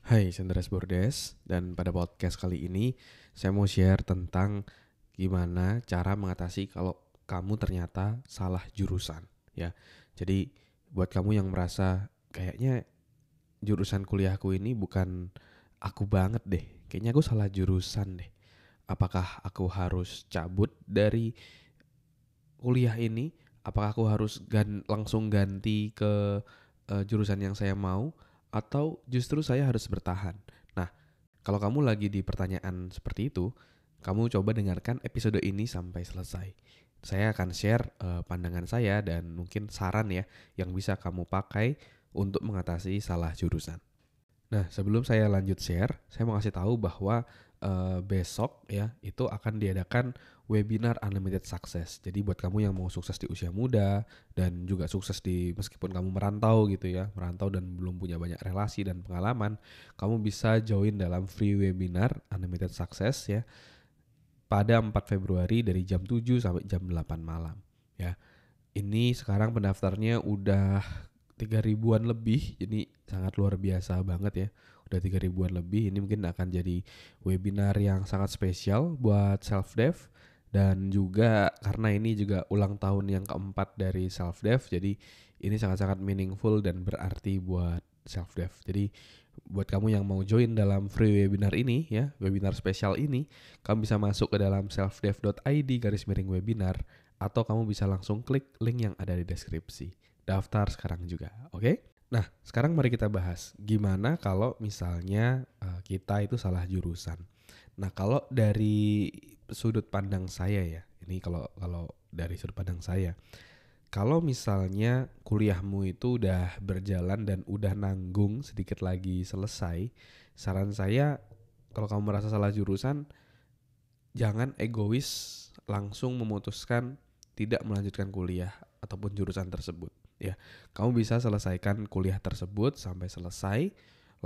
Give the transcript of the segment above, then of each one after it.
Hai, Sandras Bordes, dan pada podcast kali ini saya mau share tentang gimana cara mengatasi kalau kamu ternyata salah jurusan, ya. Jadi buat kamu yang merasa kayaknya jurusan kuliahku ini bukan aku banget deh, kayaknya aku salah jurusan deh. Apakah aku harus cabut dari kuliah ini? Apakah aku harus langsung ganti ke jurusan yang saya mau, atau justru saya harus bertahan? Nah, kalau kamu lagi di pertanyaan seperti itu, kamu coba dengarkan episode ini sampai selesai. Saya akan share pandangan saya dan mungkin saran ya yang bisa kamu pakai untuk mengatasi salah jurusan. Nah, sebelum saya lanjut share, saya mau kasih tahu bahwa besok ya itu akan diadakan webinar Unlimited Success. Jadi buat kamu yang mau sukses di usia muda dan juga sukses di meskipun kamu merantau gitu ya, merantau dan belum punya banyak relasi dan pengalaman, kamu bisa join dalam free webinar Unlimited Success ya pada 4 Februari dari jam 7 sampai jam 8 malam ya. Ini sekarang pendaftarnya udah 3 ribuan lebih, jadi sangat luar biasa banget ya. Udah 3 ribuan lebih, ini mungkin akan jadi webinar yang sangat spesial buat self-dev. Dan juga karena ini juga ulang tahun yang keempat dari self-dev, jadi ini sangat-sangat meaningful dan berarti buat self-dev. Jadi buat kamu yang mau join dalam free webinar ini ya, webinar spesial ini, kamu bisa masuk ke dalam selfdev.id/webinar atau kamu bisa langsung klik link yang ada di deskripsi. Daftar sekarang juga, oke? Nah, sekarang mari kita bahas gimana kalau misalnya kita itu salah jurusan. Nah, kalau dari sudut pandang saya ya, ini kalau kalau dari sudut pandang saya, kalau misalnya kuliahmu itu udah berjalan dan udah nanggung sedikit lagi selesai, saran saya kalau kamu merasa salah jurusan, jangan egois langsung memutuskan tidak melanjutkan kuliah ataupun jurusan tersebut ya. Kamu bisa selesaikan kuliah tersebut sampai selesai,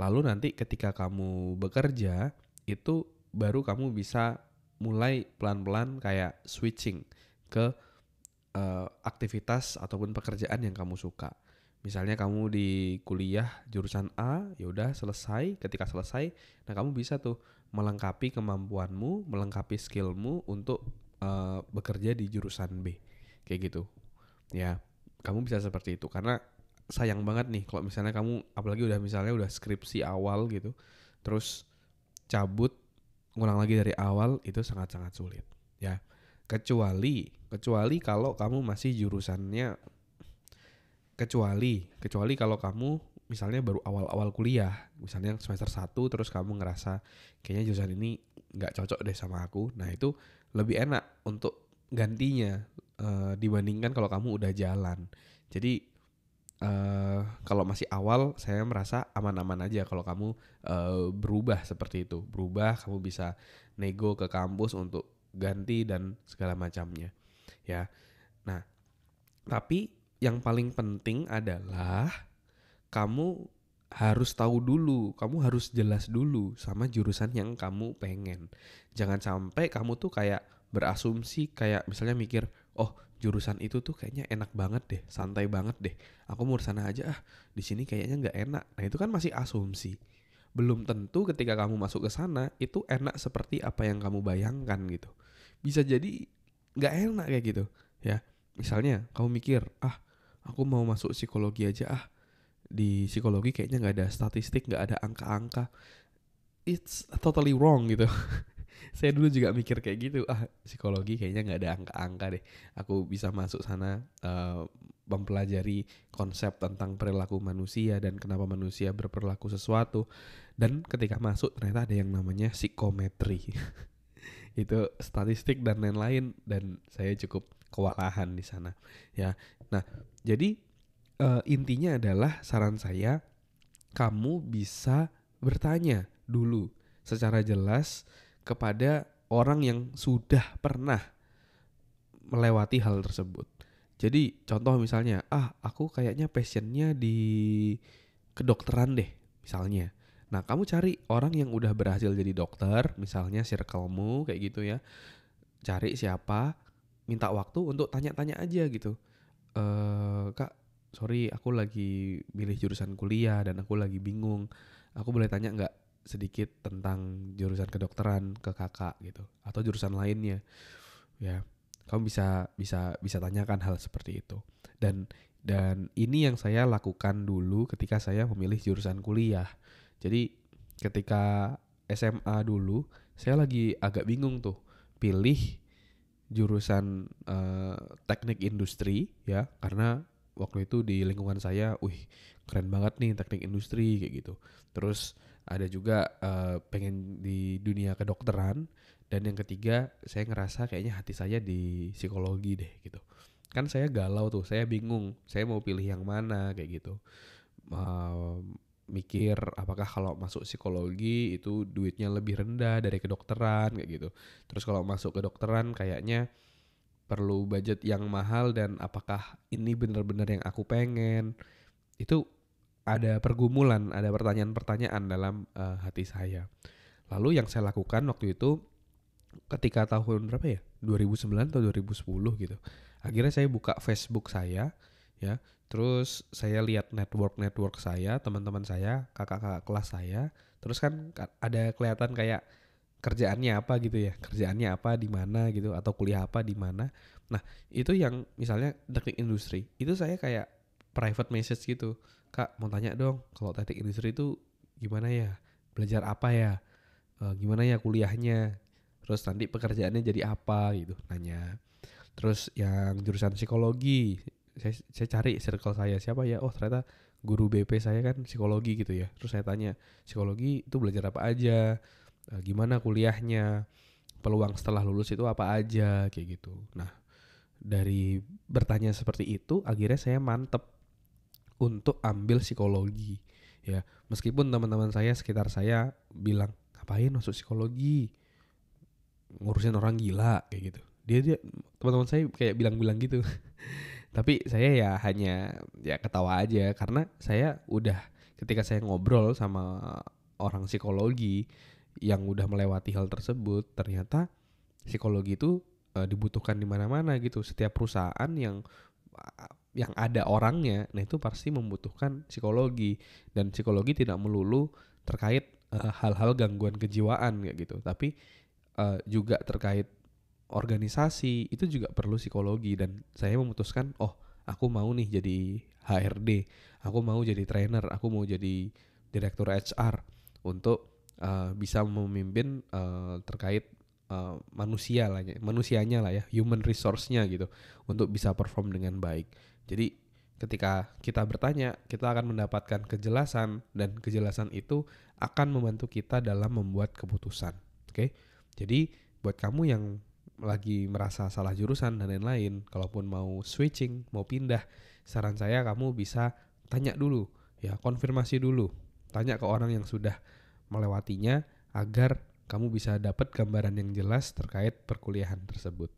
lalu nanti ketika kamu bekerja itu baru kamu bisa mulai pelan-pelan kayak switching ke aktivitas ataupun pekerjaan yang kamu suka. Misalnya kamu di kuliah jurusan A, ya udah selesai. Ketika selesai, nah kamu bisa tuh melengkapi kemampuanmu, melengkapi skillmu untuk bekerja di jurusan B, kayak gitu. Ya, kamu bisa seperti itu karena sayang banget nih kalau misalnya kamu apalagi udah skripsi awal gitu, terus cabut ngulang lagi dari awal itu sangat-sangat sulit. Ya, kecuali kalau kamu masih jurusannya kecuali kalau kamu misalnya baru awal-awal kuliah, misalnya semester 1 terus kamu ngerasa kayaknya jurusan ini nggak cocok deh sama aku. Nah, itu lebih enak untuk gantinya dibandingkan kalau kamu udah jalan. Jadi kalau masih awal saya merasa aman-aman aja kalau kamu berubah seperti itu. Berubah, kamu bisa nego ke kampus untuk ganti dan segala macamnya. Ya. Nah, tapi yang paling penting adalah kamu harus tahu dulu, kamu harus jelas dulu sama jurusan yang kamu pengen. Jangan sampai kamu tuh kayak berasumsi kayak misalnya mikir, oh jurusan itu tuh kayaknya enak banget deh, santai banget deh. Aku mau sana aja di sini kayaknya nggak enak. Nah itu kan masih asumsi. Belum tentu ketika kamu masuk ke sana itu enak seperti apa yang kamu bayangkan gitu. Bisa jadi nggak enak kayak gitu, ya. Misalnya kamu mikir, aku mau masuk psikologi aja. Di psikologi kayaknya nggak ada statistik, nggak ada angka-angka. It's totally wrong gitu. Saya dulu juga mikir kayak gitu. Psikologi kayaknya nggak ada angka-angka deh. Aku bisa masuk sana mempelajari konsep tentang perilaku manusia dan kenapa manusia berperilaku sesuatu. Dan ketika masuk ternyata ada yang namanya psikometri. Itu statistik dan lain-lain dan saya cukup kewalahan di sana. Ya. Nah, jadi intinya adalah saran saya kamu bisa bertanya dulu secara jelas kepada orang yang sudah pernah melewati hal tersebut. Jadi contoh misalnya, aku kayaknya passionnya di kedokteran deh misalnya. Nah kamu cari orang yang udah berhasil jadi dokter, misalnya circlemu kayak gitu ya. Cari siapa, minta waktu untuk tanya-tanya aja gitu. Kak, sorry aku lagi milih jurusan kuliah dan aku lagi bingung. aku boleh tanya nggak sedikit tentang jurusan kedokteran ke kakak gitu, atau jurusan lainnya ya. Kamu bisa tanyakan hal seperti itu. Dan ini yang saya lakukan dulu ketika saya memilih jurusan kuliah. Jadi ketika SMA dulu saya lagi agak bingung tuh pilih jurusan teknik industri ya, karena waktu itu di lingkungan saya, wih keren banget nih teknik industri kayak gitu. Terus ada juga pengen di dunia kedokteran, dan yang ketiga saya ngerasa kayaknya hati saya di psikologi deh gitu. Kan saya galau tuh, saya bingung, saya mau pilih yang mana kayak gitu. Mikir apakah kalau masuk psikologi itu duitnya lebih rendah dari kedokteran kayak gitu. Terus kalau masuk kedokteran kayaknya perlu budget yang mahal, dan apakah ini benar-benar yang aku pengen. Itu ada pergumulan, ada pertanyaan-pertanyaan dalam hati saya. Lalu yang saya lakukan waktu itu ketika tahun berapa ya? 2009 atau 2010 gitu. Akhirnya saya buka Facebook saya ya. Terus saya lihat network saya, teman-teman saya, kakak-kakak kelas saya. Terus kan ada kelihatan kayak kerjaannya apa gitu ya, kerjaannya apa di mana gitu, atau kuliah apa di mana. Nah itu yang misalnya teknik industri itu saya kayak private message gitu, kak mau tanya dong kalau teknik industri itu gimana ya, belajar apa ya, gimana ya kuliahnya, terus nanti pekerjaannya jadi apa gitu nanya. Terus yang jurusan psikologi, saya cari circle saya siapa ya, oh ternyata guru BP saya kan psikologi gitu ya. Terus saya tanya, psikologi itu belajar apa aja, gimana kuliahnya, peluang setelah lulus itu apa aja kayak gitu. Nah dari bertanya seperti itu akhirnya saya mantep untuk ambil psikologi ya, meskipun teman-teman saya sekitar saya bilang ngapain masuk psikologi, ngurusin orang gila kayak gitu. Dia teman-teman saya kayak bilang-bilang gitu. Tapi saya ya hanya ya ketawa aja, karena saya udah, ketika saya ngobrol sama orang psikologi yang udah melewati hal tersebut, ternyata psikologi itu dibutuhkan di mana-mana gitu. Setiap perusahaan yang ada orangnya, nah itu pasti membutuhkan psikologi. Dan psikologi tidak melulu terkait hal-hal gangguan kejiwaan kayak gitu, tapi juga terkait organisasi itu juga perlu psikologi. Dan saya memutuskan, oh aku mau nih jadi HRD, aku mau jadi trainer, aku mau jadi direktur HR untuk bisa memimpin terkait manusianya lah ya, human resource-nya gitu, untuk bisa perform dengan baik. Jadi ketika kita bertanya, kita akan mendapatkan kejelasan, dan kejelasan itu akan membantu kita dalam membuat keputusan. Oke? Jadi buat kamu yang lagi merasa salah jurusan dan lain-lain, kalaupun mau switching, mau pindah, saran saya kamu bisa tanya dulu ya, konfirmasi dulu. Tanya ke orang yang sudah melewatinya agar kamu bisa dapat gambaran yang jelas terkait perkuliahan tersebut.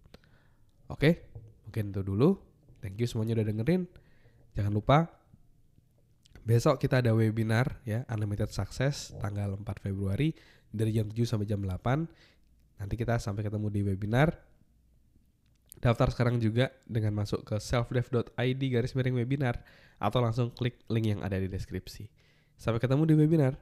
Oke, mungkin itu dulu. Thank you semuanya udah dengerin. Jangan lupa besok kita ada webinar ya, Unlimited Success tanggal 4 Februari dari jam 7 sampai jam 8. Nanti kita sampai ketemu di webinar. Daftar sekarang juga dengan masuk ke selfdev.id/webinar atau langsung klik link yang ada di deskripsi. Sampai ketemu di webinar.